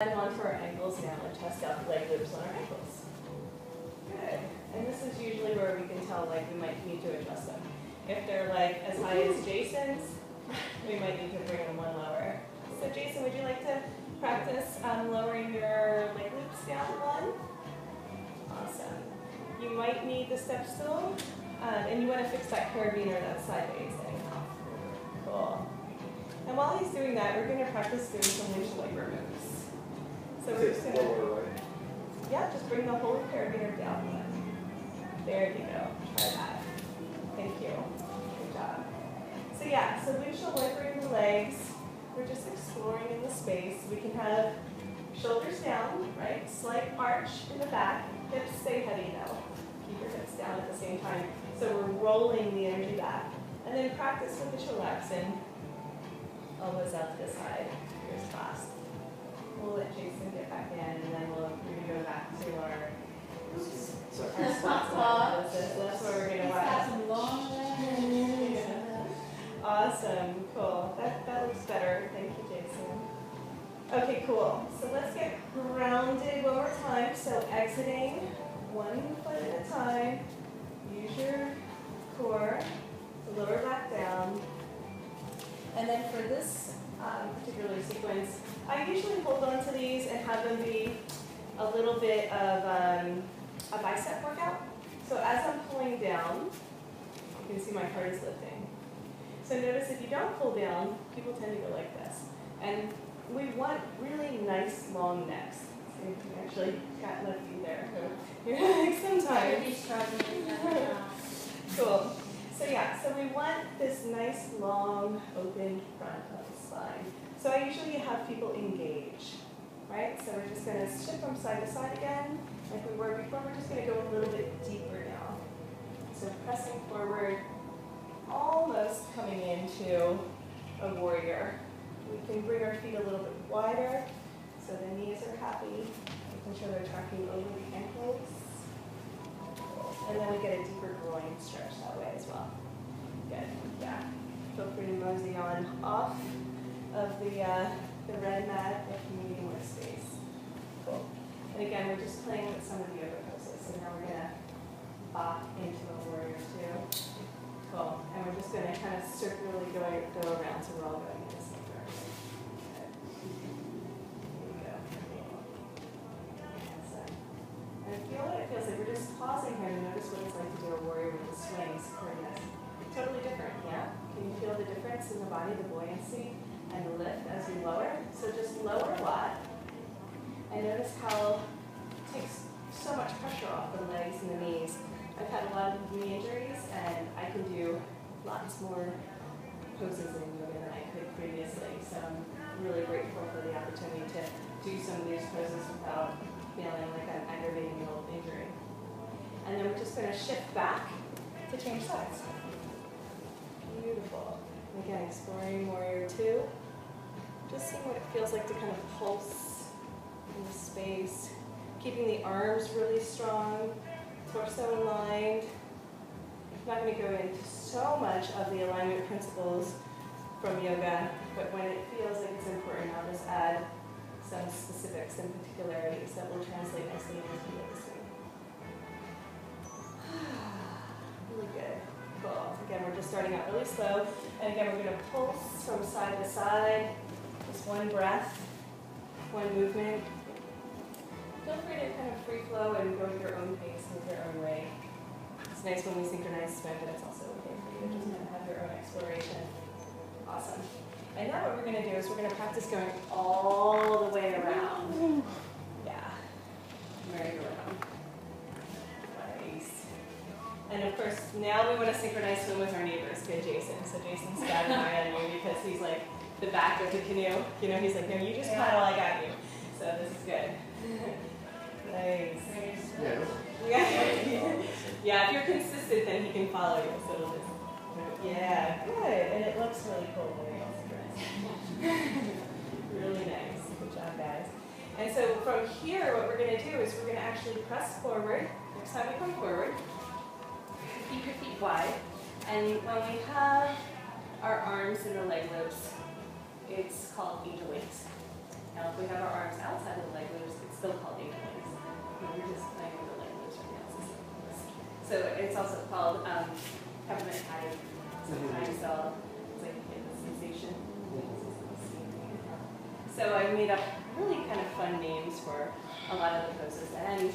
Head onto our ankles now and test out the leg loops on our ankles. Good. And this is usually where we can tell like we might need to adjust them. If they're like as high as Jason's, we might need to bring them one lower. So Jason, would you like to practice lowering your leg loops down one? Awesome. You might need the step stool, and you want to fix that carabiner that's sideways. Cool. And while he's doing that, we're going to practice doing some winch wiper moves. So we're just going to, yeah, just bring the whole carabiner down one. There you go. Try that. Thank you. Good job. So yeah, so windshield wipering the legs. We're just exploring in the space. We can have shoulders down, right? Slight arch in the back. Hips stay heavy though. Keep your hips down at the same time. So we're rolling the energy back. And then practice with the chillaxin. Elbows out to the side. Here's fast. We'll let Jason get back in, and then we're going to go back to our squats. That's where we're going to watch. Awesome, cool. That looks better. Thank you, Jason. Okay, cool. So let's get grounded one more time. So exiting one foot at a time. Use your core to lower back down. And then for this particular sequence, I usually hold on to these and have them be a little bit of a bicep workout. So as I'm pulling down, you can see my heart is lifting. So notice if you don't pull down, people tend to go like this. And we want really nice long necks. So you actually got lucky there. You're having some time. Cool. So yeah, so we want this nice long open front of the spine. So I usually have people engage, right? So we're just going to shift from side to side again. Like we were before, we're just going to go a little bit deeper now. So pressing forward, almost coming into a warrior. We can bring our feet a little bit wider so the knees are happy, making sure they're tracking over the ankles. And then we get a deeper groin stretch that way as well. Good, yeah. Feel free to mosey on off of the red mat if you need more space. Cool. And again, we're just playing with some of the yoga poses. So now we're going to bop into a warrior two. Cool. And we're just going to kind of circularly go around, so we're all going in the same direction. Good. There you go. And feel what it feels like. We're just pausing here to notice what it's like to do a warrior with the swing, supporting us. Totally different, yeah? Can you feel the difference in the body, the buoyancy and the lift as we lower? So just lower a lot. And notice how it takes so much pressure off the legs and the knees. I've had a lot of knee injuries, and I can do lots more poses in yoga than I could previously. So I'm really grateful for the opportunity to do some of these poses without feeling like I'm aggravating an old injury. And then we're just going to shift back to change sides. Beautiful. Again, exploring warrior two. Just seeing what it feels like to kind of pulse in the space. Keeping the arms really strong, torso aligned. I'm not going to go into so much of the alignment principles from yoga, but when it feels like it's important, I'll just add some specifics and particularities that will translate nicely into yoga swing. Really good. Cool. Again, we're just starting out really slow. And again, we're going to pulse from side to side. Just one breath, one movement. Feel free to kind of free flow and go at your own pace, move your own way. It's nice when we synchronize swim, but it's also okay for you to just kind of have your own exploration. Awesome. And now what we're going to do is we're going to practice going all the way around. Yeah. Merry-go-round. Nice. And of course, now we want to synchronize swim with our neighbors. Good, Jason. So Jason's got an eye on you because he's like the back of the canoe. You know, he's like, no, you just paddle, I got you. So this is good. Nice. Yeah. Yeah, if you're consistent, then he can follow you. So it'll just, yeah, good. And it looks really cool when we all synchronize. Really nice. Good job, guys. And so from here, what we're going to do is we're going to actually press forward. Next time we come forward, keep your feet wide. And when we have our arms in the leg loops, it's called angel wings. Now, if we have our arms outside of the leg loops, it's still called ankle wings. We're just playing with the leg loops right now. So it's also called peppermint patty. Sometimes it's like you get the sensation. So I made up really kind of fun names for a lot of the poses. And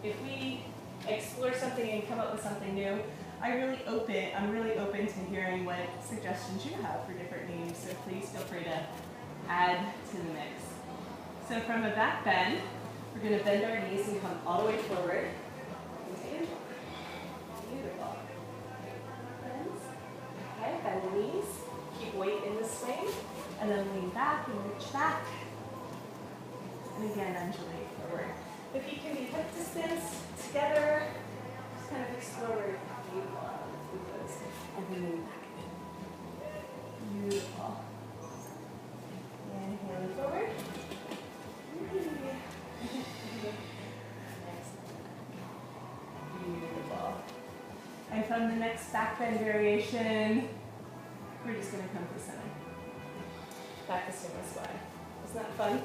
if we explore something and come up with something new, I'm really open to hearing what suggestions you have for different names. So please feel free to add to the mix. So from a back bend, we're going to bend our knees and come all the way forward. Beautiful. Bends. Okay, bend the knees. Keep weight in the swing. And then lean back and reach back. And again, undulate forward. The feet can be hip distance together. Just kind of explore where beautiful. And then lean back again. Beautiful. Inhale forward. Beautiful. And from the next back bend variation, we're just going to come to the center. Back to sumo squat. Isn't that fun?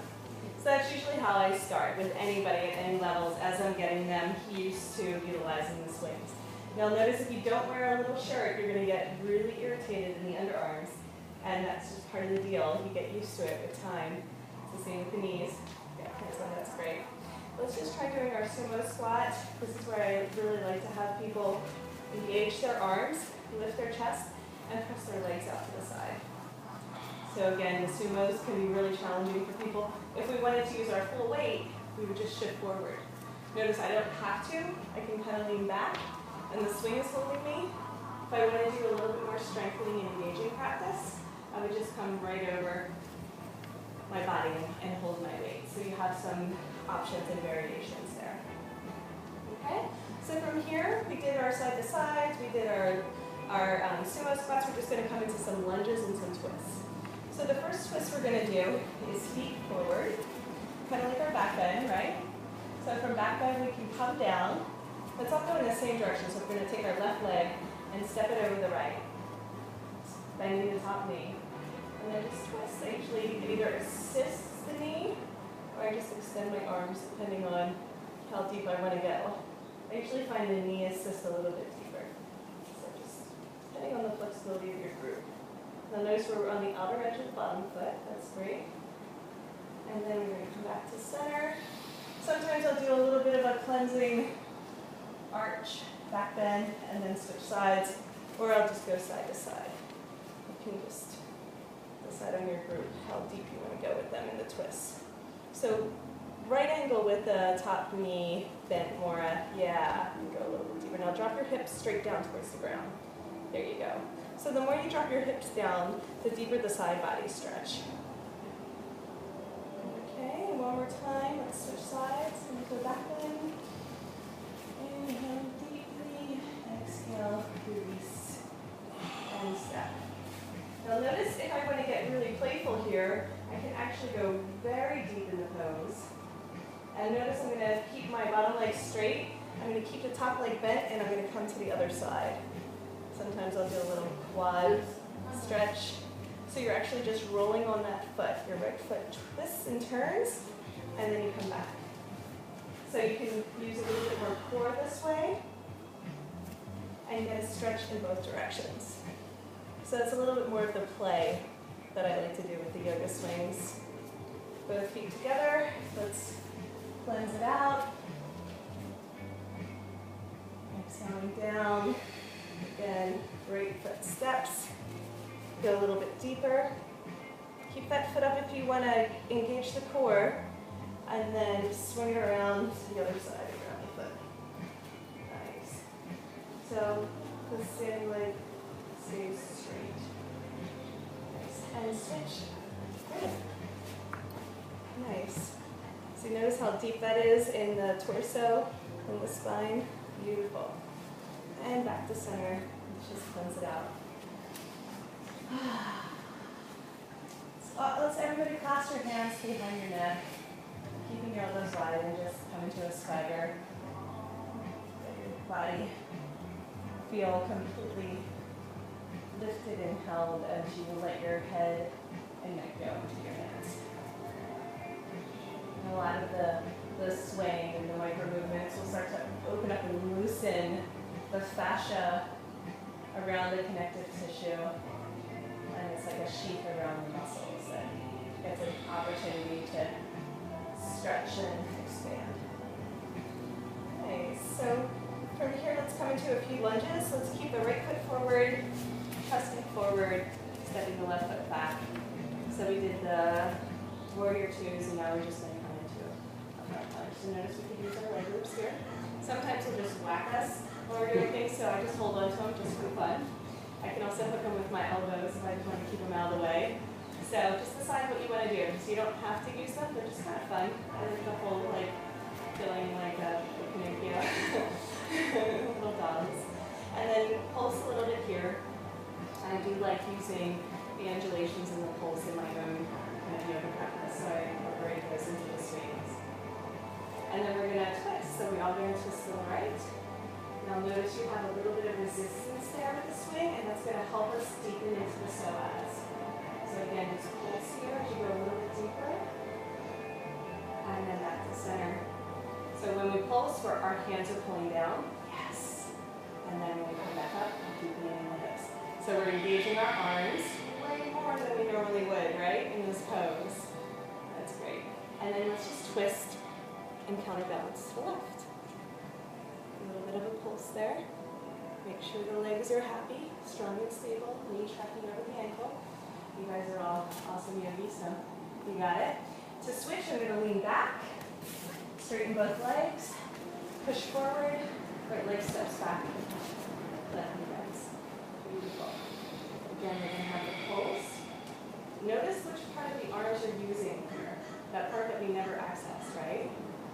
So that's usually how I start with anybody at any levels as I'm getting them used to utilizing the swings. You'll notice if you don't wear a little shirt, you're going to get really irritated in the underarms, and that's just part of the deal. You get used to it with time. It's the same with the knees. Yeah, so that's great. Let's just try doing our sumo squat. This is where I really like to have people engage their arms, lift their chest, and press their legs out to the side. So again, the sumos can be really challenging for people. If we wanted to use our full weight, we would just shift forward. Notice I don't have to. I can kind of lean back, and the swing is holding me. If I want to do a little bit more strengthening and engaging practice, I would just come right over my body and hold my weight. So you have some options and variations there. Okay? So from here, we did our side to sides, we did our sumo squats. We're just going to come into some lunges and some twists. So the first twist we're going to do is feet forward, kind of like our back bend, right? So from back bend, we can come down. Let's all go in the same direction. So we're going to take our left leg and step it over the right, bending the top knee. And then just twist. Actually, it either assists the knee, or I just extend my arms depending on how deep I want to go. I usually find the knee assists a little bit deeper. So just depending on the flexibility of your group. Now notice we're on the outer edge of the bottom foot. That's great. And then we're going to come back to center. Sometimes I'll do a little bit of a cleansing arch, back bend, and then switch sides. Or I'll just go side to side. You can just decide on your group how deep you want to go with them in the twists. So right angle with the top knee bent more. Yeah, you can go a little bit deeper. Now drop your hips straight down towards the ground. There you go. So the more you drop your hips down, the deeper the side body stretch. Okay, and one more time. Let's switch sides and go back in. Inhale deeply. Exhale, release, and step. Now notice if I want to get really playful here, I can actually go very deep in the pose. And notice I'm going to keep my bottom leg straight. I'm going to keep the top leg bent, and I'm going to come to the other side. Sometimes I'll do a little quad stretch. So you're actually just rolling on that foot. Your right foot twists and turns, and then you come back. So you can use a little bit more core this way, and get a stretch in both directions. So that's a little bit more of the play that I like to do with the yoga swings. Both feet together. Let's cleanse it out. Exhaling down. Again, right foot steps. Go a little bit deeper. Keep that foot up if you want to engage the core. And then swing it around to the other side around the foot. Nice. So the standing leg stays straight. Nice. And switch. Good. Nice. So you notice how deep that is in the torso and the spine. Beautiful. And back to center. Let's just cleanse it out. So let's everybody clasp your hands behind your neck, keeping your elbows wide, and just come into a swagger. Let your body feel completely lifted and held as you let your head and neck go into your hands. the swaying and the micro movements will start to open up and loosen the fascia around the connective tissue. And it's like a sheath around the muscles that gets an opportunity to stretch and expand. Okay, so from here, let's come into a few lunges. Let's keep the right foot forward, trusting forward, stepping the left foot back. So we did the warrior twos, and now we're just going to come into a front lunge. So notice we can use our leg loops here. Sometimes they'll just whack us when we're doing things, so I just hold on to them just for fun. I can also hook them with my elbows if I just want to keep them out of the way. So just decide what you want to do. So you don't have to use them, they're just kind of fun. I like the whole feeling like a Pinocchio. Little dogs. And then pulse a little bit here. I do like using the undulations and the pulse in my own kind of yoga practice, so I incorporate those into the swings. And then we're going to twist. So we all go and twist to the right. Now notice you have a little bit of resistance there with the swing, and that's going to help us deepen into the psoas. So again, just pulse here as you go a little bit deeper. And then back to center. So when we pulse, our hands are pulling down. Yes. And then when we come back up, deepening in the hips. So we're engaging our arms way more than we normally would, right, in this pose. That's great. And then let's just twist and counterbalance to the left. A little bit of a pulse there. Make sure the legs are happy, strong and stable, knee tracking over the ankle. You guys are all awesome yogis, so you got it. To switch, I'm going to lean back, straighten both legs, push forward, right leg steps back, left knee bends. Beautiful. Again, we're going to have the pulse. Notice which part of the arms you're using here. That part that we never access, right?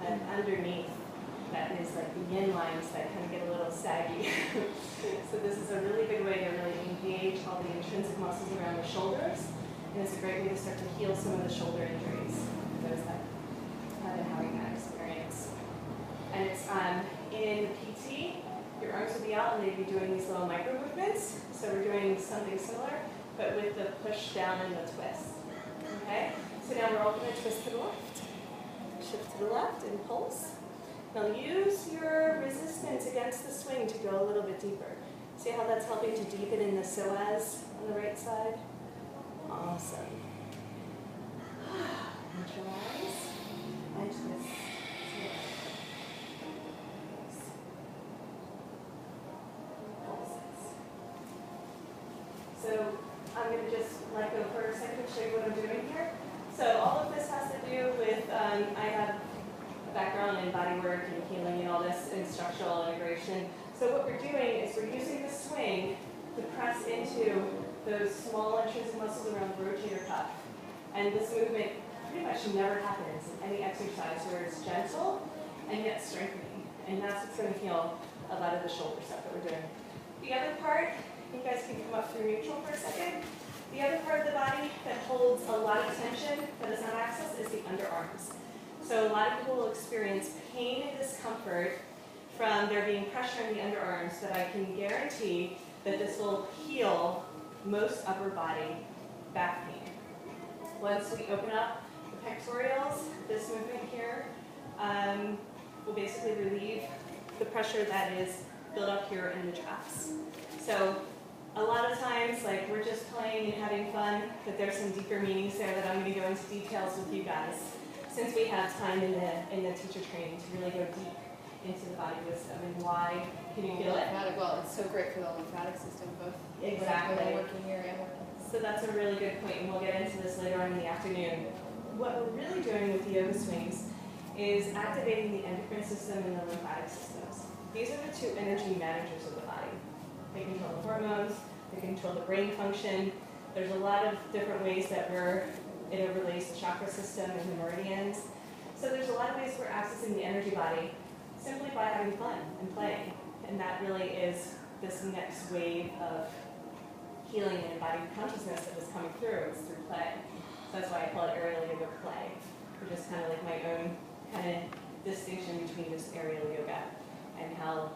And underneath, that is like the yin lines that kind of get a little saggy. So this is a really good way to really engage all the intrinsic muscles around the shoulders. And it's a great way to start to heal some of the shoulder injuries for those that have been having that experience. And it's in PT, your arms will be out and they'd be doing these little micro movements. So we're doing something similar, but with the push down and the twist. Okay? So now we're all going to twist to the left. Shift to the left and pulse. Now use your resistance against the swing to go a little bit deeper. See how that's helping to deepen in the psoas on the right side? Awesome. Neutralize and twist. So I'm going to just let go for a second to show you what I'm doing here. So all of this has to do with, I have a background in body work and healing and all this and structural integration. So what we're doing is we're using the swing to press into those small intrinsic muscles around the rotator cuff. And this movement pretty much never happens in any exercise where it's gentle and yet strengthening. And that's what's going to heal a lot of the shoulder stuff that we're doing. The other part, you guys can come up through neutral for a second. The other part of the body that holds a lot of tension that is not accessed is the underarms. So a lot of people will experience pain and discomfort from there being pressure in the underarms, but I can guarantee that this will heal most upper body back pain. Once we open up the pectorals, this movement here will basically relieve the pressure that is built up here in the traps. So a lot of times, like, we're just playing and having fun, but there's some deeper meanings there that I'm going to go into details with you guys, since we have time in the teacher training to really go deep into the body wisdom and why. Can you feel it? Well, it's so great for the lymphatic system, both exactly working here and working. So that's a really good point, and we'll get into this later on in the afternoon. What we're really doing with the yoga swings is activating the endocrine system and the lymphatic systems. These are the two energy managers of the body. They control the hormones, they control the brain function. There's a lot of different ways that it overlays the chakra system and the meridians. So there's a lot of ways we're accessing the energy body simply by having fun and playing. And that really is this next wave of healing and embodied consciousness that is coming through. It's through play. So that's why I call it aerial yoga play, which is kind of like my own kind of distinction between just aerial yoga and how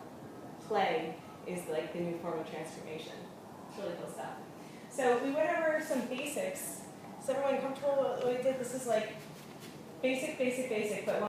play is like the new form of transformation. It's really cool stuff. So we went over some basics. Is everyone comfortable with what we did? This is like basic, but